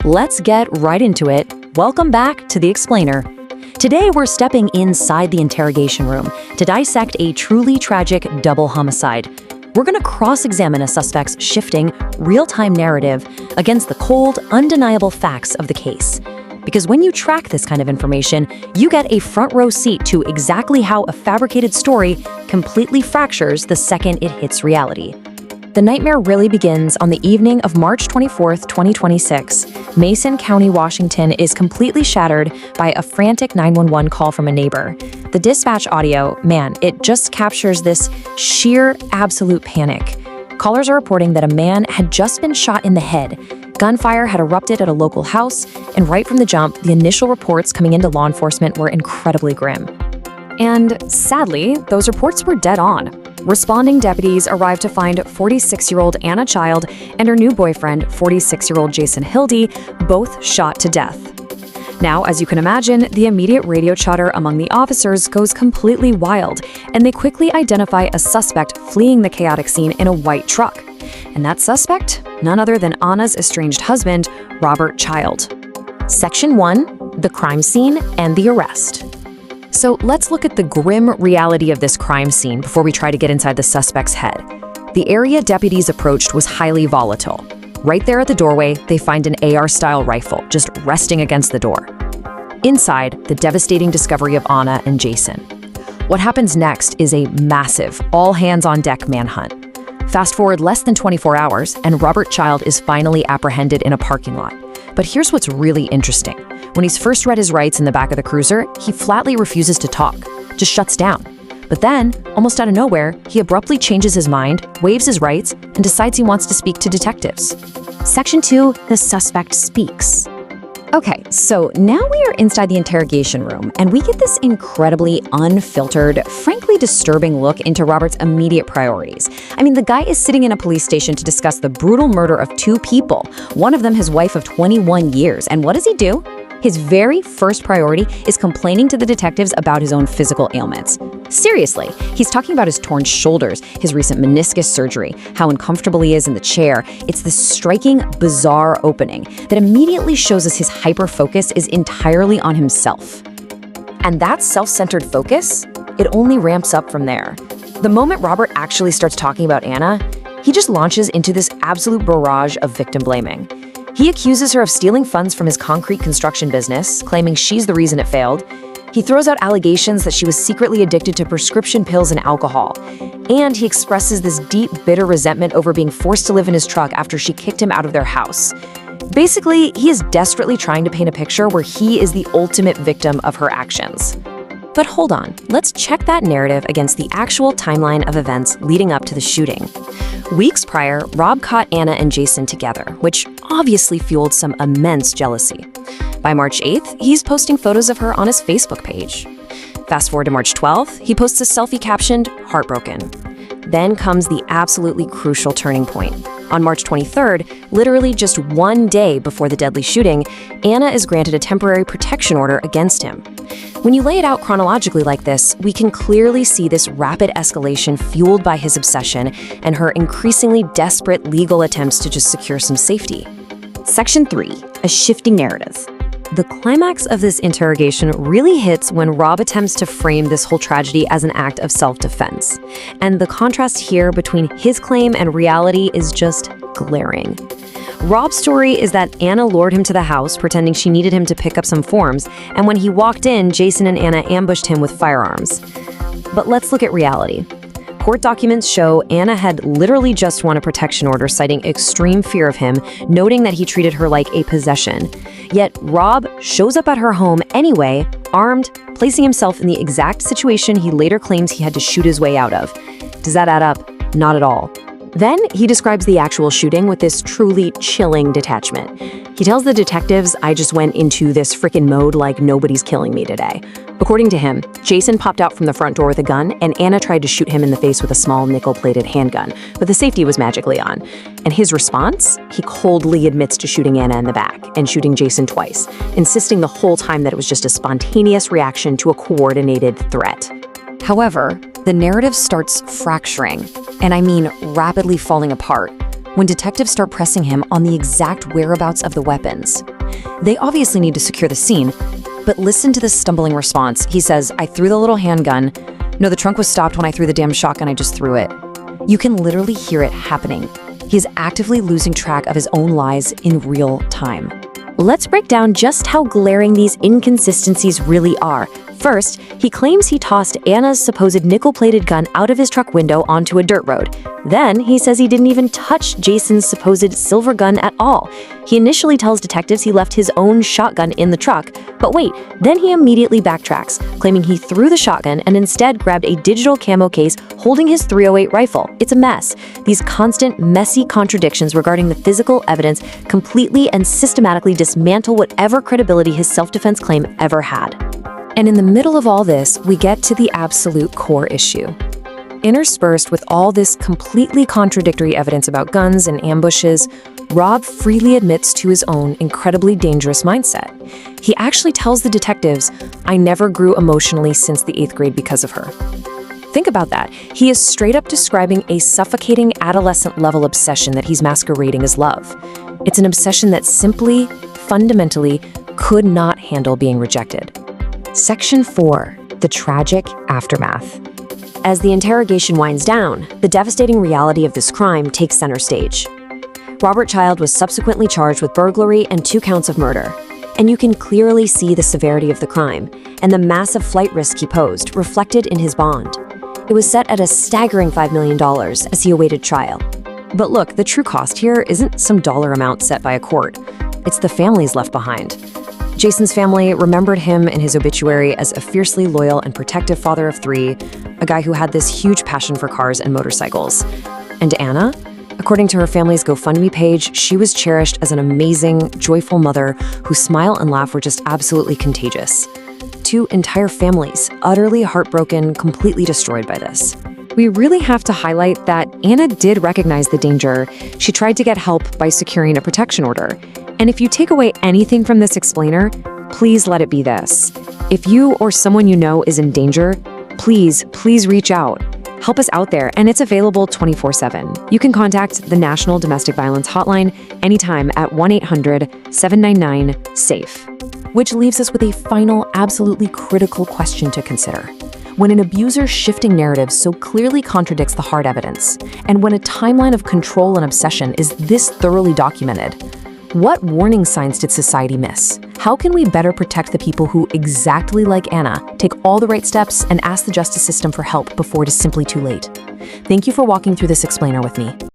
Let's get right into it. Welcome back to The Explainer. Today we're stepping inside the interrogation room to dissect a truly tragic double homicide. We're going to cross-examine a suspect's shifting, real-time narrative against the cold, undeniable facts of the case. Because when you track this kind of information, you get a front-row seat to exactly how a fabricated story completely fractures the second it hits reality. The nightmare really begins on the evening of March 24th, 2026. Mason County, Washington is completely shattered by a frantic 911 call from a neighbor. The dispatch audio, man, it just captures this sheer, absolute panic. Callers are reporting that a man had just been shot in the head. Gunfire had erupted at a local house, and right from the jump, the initial reports coming into law enforcement were incredibly grim. And sadly, those reports were dead on. Responding deputies arrived to find 46-year-old Anna Child and her new boyfriend, 46-year-old Jason Hildy, both shot to death. Now, as you can imagine, the immediate radio chatter among the officers goes completely wild, and they quickly identify a suspect fleeing the chaotic scene in a white truck. And that suspect? None other than Anna's estranged husband, Robert Child. Section 1, the crime scene and the arrest. So let's look at the grim reality of this crime scene before we try to get inside the suspect's head. The area deputies approached was highly volatile. Right there at the doorway, they find an AR-style rifle just resting against the door. Inside, the devastating discovery of Anna and Jason. What happens next is a massive, all-hands-on-deck manhunt. Fast forward less than 24 hours, and Robert Child is finally apprehended in a parking lot. But here's what's really interesting. When he's first read his rights in the back of the cruiser, he flatly refuses to talk, just shuts down. But then, almost out of nowhere, he abruptly changes his mind, waives his rights, and decides he wants to speak to detectives. Section 2, the suspect speaks. Okay, so now we are inside the interrogation room, and we get this incredibly unfiltered, frankly disturbing look into Robert's immediate priorities. I mean, the guy is sitting in a police station to discuss the brutal murder of two people, one of them his wife of 21 years. And what does he do? His very first priority is complaining to the detectives about his own physical ailments. Seriously, he's talking about his torn shoulders, his recent meniscus surgery, how uncomfortable he is in the chair. It's this striking, bizarre opening that immediately shows us his hyper-focus is entirely on himself. And that self-centered focus, it only ramps up from there. The moment Robert actually starts talking about Anna, he just launches into this absolute barrage of victim blaming. He accuses her of stealing funds from his concrete construction business, claiming she's the reason it failed. He throws out allegations that she was secretly addicted to prescription pills and alcohol. And he expresses this deep, bitter resentment over being forced to live in his truck after she kicked him out of their house. Basically, he is desperately trying to paint a picture where he is the ultimate victim of her actions. But hold on, let's check that narrative against the actual timeline of events leading up to the shooting. Weeks prior, Rob caught Anna and Jason together, which obviously fueled some immense jealousy. By March 8th, he's posting photos of her on his Facebook page. Fast forward to March 12th, he posts a selfie captioned, "Heartbroken." Then comes the absolutely crucial turning point. On March 23rd, literally just one day before the deadly shooting, Anna is granted a temporary protection order against him. When you lay it out chronologically like this, we can clearly see this rapid escalation fueled by his obsession and her increasingly desperate legal attempts to just secure some safety. Section 3, a shifting narrative. The climax of this interrogation really hits when Rob attempts to frame this whole tragedy as an act of self-defense. And the contrast here between his claim and reality is just glaring. Rob's story is that Anna lured him to the house, pretending she needed him to pick up some forms, and when he walked in, Jason and Anna ambushed him with firearms. But let's look at reality. Court documents show Anna had literally just won a protection order citing extreme fear of him, noting that he treated her like a possession. Yet Rob shows up at her home anyway, armed, placing himself in the exact situation he later claims he had to shoot his way out of. Does that add up? Not at all. Then he describes the actual shooting with this truly chilling detachment. He tells the detectives, "I just went into this frickin' mode like nobody's killing me today." According to him, Jason popped out from the front door with a gun, and Anna tried to shoot him in the face with a small nickel-plated handgun, but the safety was magically on. And his response? He coldly admits to shooting Anna in the back and shooting Jason twice, insisting the whole time that it was just a spontaneous reaction to a coordinated threat. However, the narrative starts fracturing, and I mean rapidly falling apart. when detectives start pressing him on the exact whereabouts of the weapons. They obviously need to secure the scene, but listen to this stumbling response. He says, "I threw the little handgun. No, the trunk was stopped when I threw the damn shotgun, I just threw it." You can literally hear it happening. He is actively losing track of his own lies in real time. Let's break down just how glaring these inconsistencies really are. First, he claims he tossed Anna's supposed nickel-plated gun out of his truck window onto a dirt road. Then, he says he didn't even touch Jason's supposed silver gun at all. He initially tells detectives he left his own shotgun in the truck, but wait, then he immediately backtracks, claiming he threw the shotgun and instead grabbed a digital camo case holding his .308 rifle. It's a mess. These constant, messy contradictions regarding the physical evidence completely and systematically dismantle whatever credibility his self-defense claim ever had. And in the middle of all this, we get to the absolute core issue. Interspersed with all this completely contradictory evidence about guns and ambushes, Rob freely admits to his own incredibly dangerous mindset. He actually tells the detectives, "I never grew emotionally since the 8th grade because of her." Think about that. He is straight up describing a suffocating adolescent-level obsession that he's masquerading as love. It's an obsession that simply, fundamentally, could not handle being rejected. Section 4. The tragic aftermath. As the interrogation winds down, the devastating reality of this crime takes center stage. Robert Child was subsequently charged with burglary and 2 counts of murder, and you can clearly see the severity of the crime and the massive flight risk he posed reflected in his bond. It was set at a staggering $5 million as he awaited trial. But look, the true cost here isn't some dollar amount set by a court. It's the families left behind. Jason's family remembered him in his obituary as a fiercely loyal and protective father of 3, a guy who had this huge passion for cars and motorcycles. And Anna? According to her family's GoFundMe page, she was cherished as an amazing, joyful mother whose smile and laugh were just absolutely contagious. 2 entire families, utterly heartbroken, completely destroyed by this. We really have to highlight that Anna did recognize the danger. She tried to get help by securing a protection order. And if you take away anything from this explainer, please let it be this. If you or someone you know is in danger, please reach out. Help us out there, and it's available 24/7. You can contact the National Domestic Violence Hotline anytime at 1-800-799-SAFE. Which leaves us with a final, absolutely critical question to consider. When an abuser's shifting narrative so clearly contradicts the hard evidence, and when a timeline of control and obsession is this thoroughly documented, what warning signs did society miss? How can we better protect the people who, exactly like Anna, take all the right steps and ask the justice system for help before it is simply too late? Thank you for walking through this explainer with me.